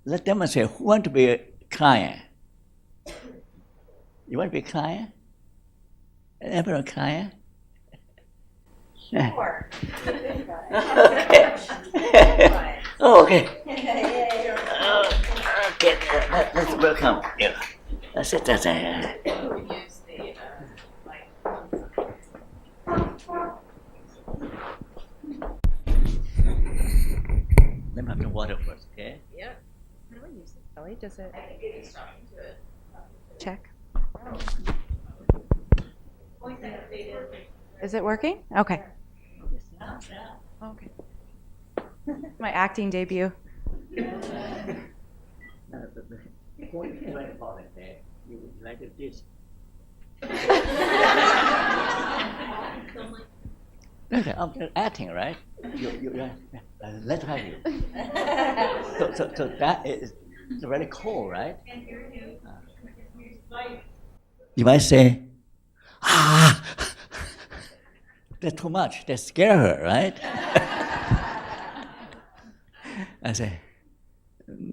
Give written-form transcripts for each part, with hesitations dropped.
let's demonstrate. Who want to be a client? You want to be a client? Everyone a client? Sure. Okay. Oh, okay. Okay. Let's welcome. Yeah. That's it. That's it. Use the mic. Let me have the water first, okay? Yeah. How do I use it, Kelly? Does it? I think you can start into it. Check. Is it working? Okay. Okay. My acting debut. The point is very important there. You would like this. Okay, I'm just acting, right? Let's have you. So that is very cool, right? You might say, that's too much. That scare her, right? I say,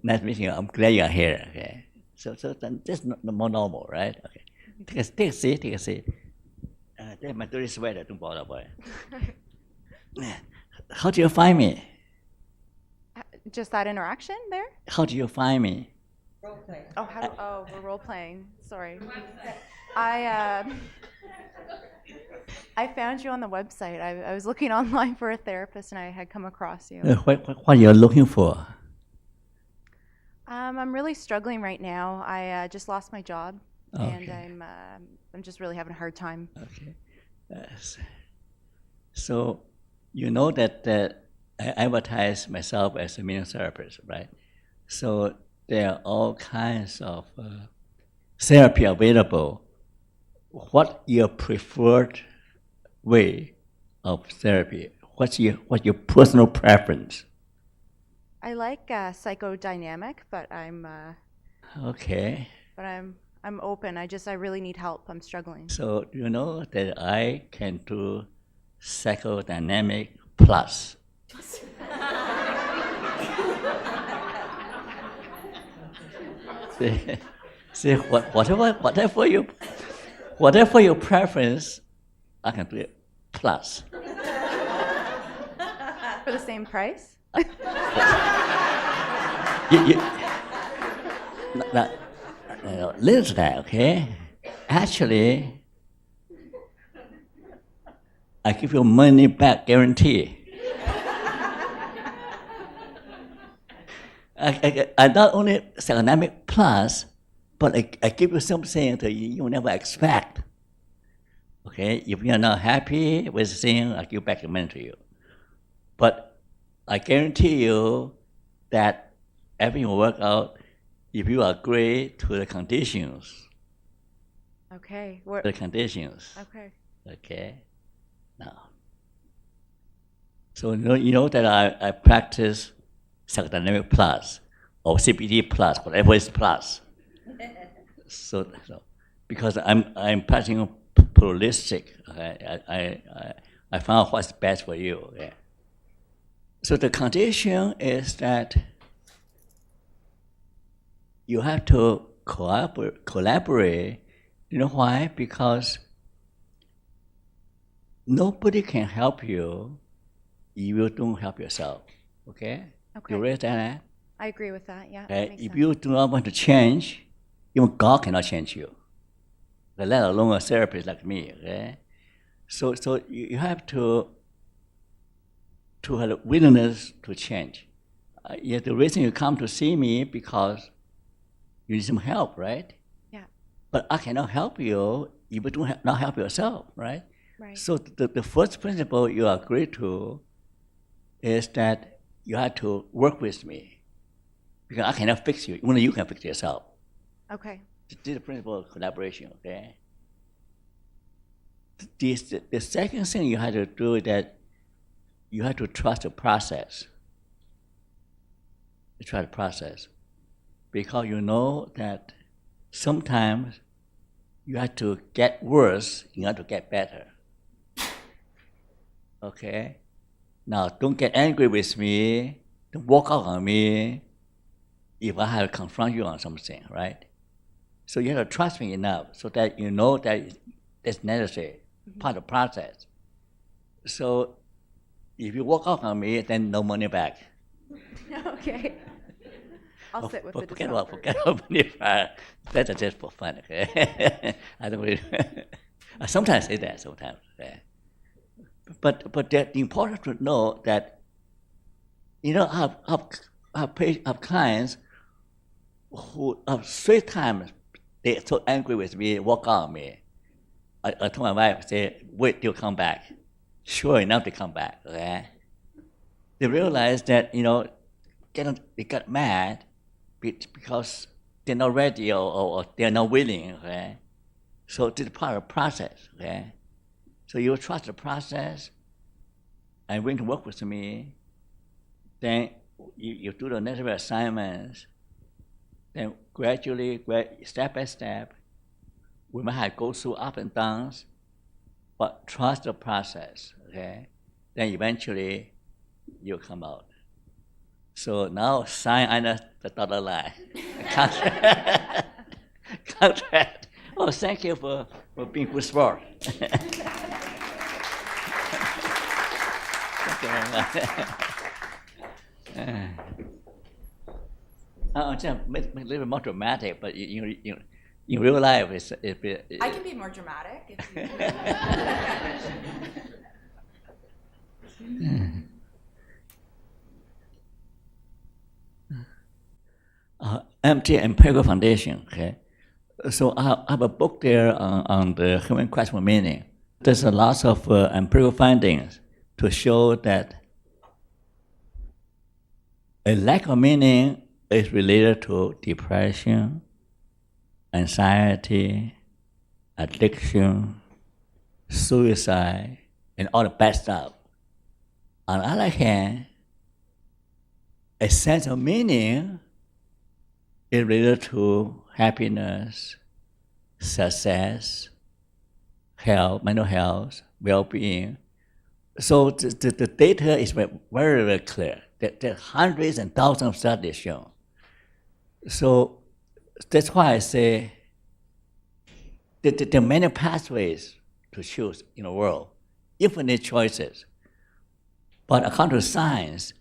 nice meeting you. I'm glad you're here. Okay. So then that's more normal, right? Okay. Take a seat. Take a seat. That's my dirty sweater. Don't bother about it. How do you find me? Just that interaction there? How do you find me? Role play. Oh, we're role playing. Sorry. I found you on the website. I was looking online for a therapist, and I had come across you. What you're looking for? I'm really struggling right now. I just lost my job, and Okay. I'm just really having a hard time. Okay. So you know that I advertise myself as a immunotherapist, right? So there are all kinds of therapy available. What your preferred way of therapy? What's your personal preference? I like psychodynamic, but I'm Okay. open. I really need help. I'm struggling. So you know that I can do psychodynamic plus. See, whatever your preference, I can do it plus. For the same price? Listen to that, okay? Actually, I give you money back guarantee. I not only psychodynamic plus, but I give you something that you never expect. Okay, if you're not happy with the thing, I give back the money to you. But I guarantee you that everything will work out if you agree to the conditions. Okay. The conditions. Okay. Okay. Now. So you know that I practice psychodynamic plus or CBT plus, whatever is plus. So because I'm practicing pluralistic, okay, I found what's best for you. Okay. So the condition is that you have to collaborate. You know why? Because nobody can help you if you don't help yourself. Okay? Okay. You realize that? I agree with that. Yeah. Okay? That makes If sense. you do not want to change, even God cannot change you. Let alone a therapist like me. Okay? So you have to have a willingness to change. Yet the reason you come to see me because you need some help, right? Yeah. But I cannot help you if you do not help yourself, right? Right. So the first principle you agree to is that you have to work with me because I cannot fix you. Only you can fix yourself. Okay. This is the principle of collaboration, okay? The second thing you have to do is that you have to trust the process. You trust the process. Because you know that sometimes you have to get worse in order to get better. Okay? Now, don't get angry with me. Don't walk out on me. if I have to confront you on something, right? So you have to trust me enough so that you know that it's necessary, part of the process. So if you walk out on me, then no money back. Okay. I'll sit with the Forget discomfort. about money back. That's just for fun, okay? I don't really. I sometimes say that, sometimes. Okay? But the important to know that, I have clients who have 3 times they're so angry with me, walk out on me. I told my wife, say, wait till come back. Sure enough, they come back. Okay? They realize that they got mad because they're not ready or they're not willing. Okay? So this is part of the process. Okay? So you trust the process and willing to work with me. Then you do the necessary assignments. Then gradually, step by step, we might have to go through up and downs, but trust the process, okay? Then eventually, you'll come out. So now sign under the dotted line. Contract. Contract. Oh, thank you for being good sport. Thank you very much. Just make it a little bit more dramatic, but in real life, I can be more dramatic if you. MT Empirical Foundation, okay? So I have a book there on the human quest for meaning. There's a lot of empirical findings to show that a lack of meaning is related to depression, anxiety, addiction, suicide, and all the bad stuff. On the other hand, a sense of meaning is related to happiness, success, health, mental health, well-being. So the data is very, very clear. There are hundreds and thousands of studies shown. So that's why I say there are many pathways to choose in the world, infinite choices. But according to science,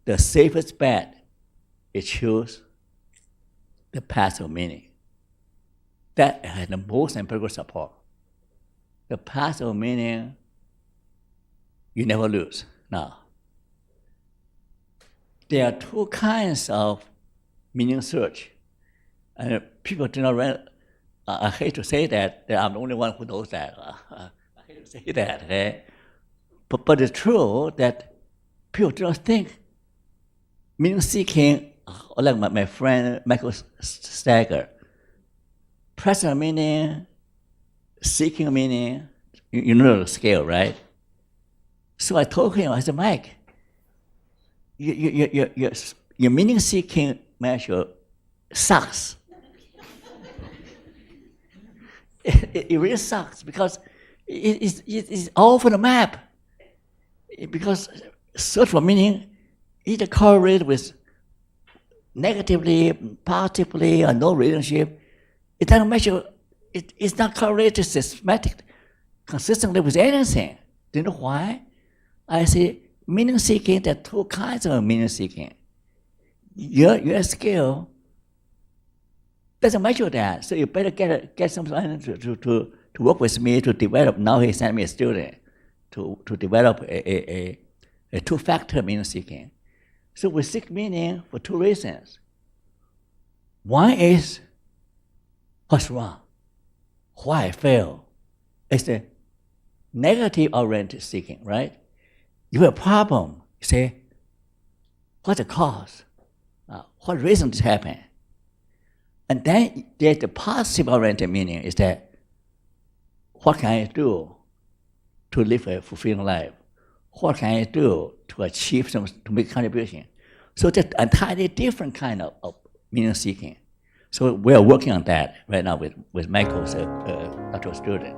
the safest bet is choose the path of meaning. That has the most empirical support. The path of meaning, you never lose. Now, there are 2 kinds of meaning search. And people do not I hate to say that I'm the only one who knows that. I hate to say that. Okay? But it's true that people do not think meaning seeking, like my friend Michael Stager, present meaning, seeking meaning, you know the scale, right? So I told him, I said, Mike, your meaning seeking measure sucks. It really sucks because it's all over the map. Because search for meaning either correlate with negatively, positively, or no relationship. It doesn't measure, it's not correlated systematic, consistently with anything. Do you know why? I say meaning seeking, there are 2 kinds of meaning seeking. Your skill doesn't measure that, so you better get someone to work with me to develop. Now he sent me a student to develop a 2-factor meaning seeking. So we seek meaning for 2 reasons. One is what's wrong, why I fail. It's the negative-oriented seeking, right? You have a problem, you say, what's the cause? What reason this happened? And then there's the positive-oriented meaning is that, what can I do to live a fulfilling life? What can I do to achieve to make contribution? So that's an entirely different kind of meaning seeking. So we are working on that right now with Michael's doctoral student.